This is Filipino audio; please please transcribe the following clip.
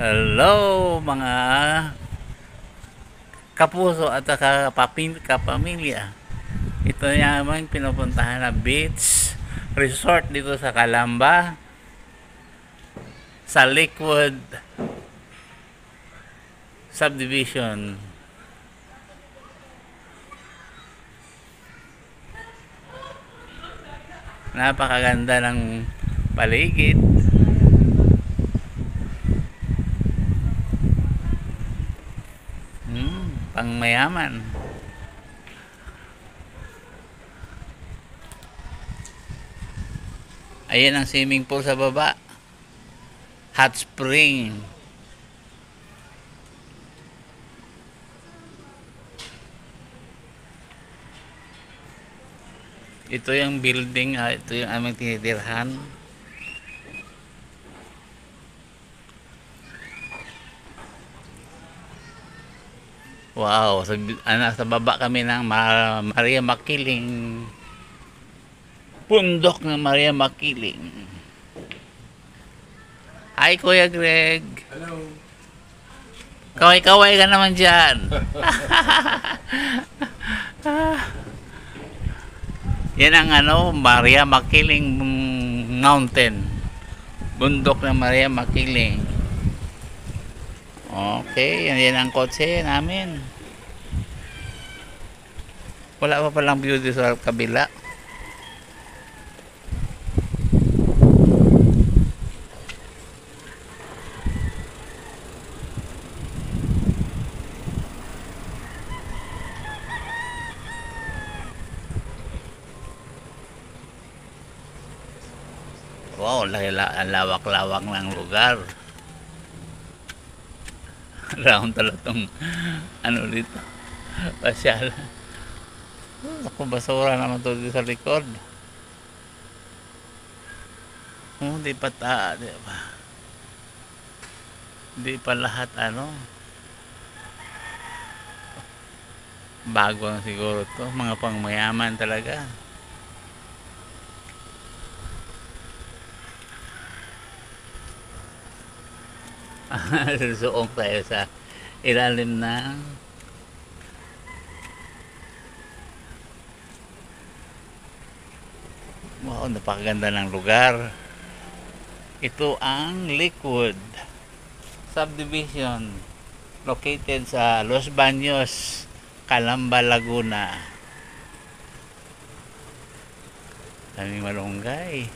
Hello mga kapuso at kapamilya. Ito naman pinupuntahan na beach resort dito sa Calamba, sa Lakewood Subdivision. Napakaganda ng paligid. Pang mayaman. Ayan ang swimming pool sa baba. Hot spring. Ito yung building, ito yung aming tinitirhan. Wow, sa baba kami ng Maria Makiling. Bundok ng Maria Makiling. Hi Kuya Greg. Hello. Kaway-kaway ka naman dyan. Yan ang Maria Makiling Mountain. Bundok ng Maria Makiling. Okay, yan ang kotse namin. Wala pa palang view dito sa kabila. Wow, lawak-lawak ng lugar. Round talatong dito. Pasyal. Ako, basura naman to dito sa likod. Di pa di ba? Di pa lahat bago na siguro to, mga pangmayaman talaga. Susuong tayo sa ilalim ng wow, napakaganda ng lugar. Ito ang Lakewood Subdivision, located sa Los Baños, Calamba, Laguna. Daming malunggay.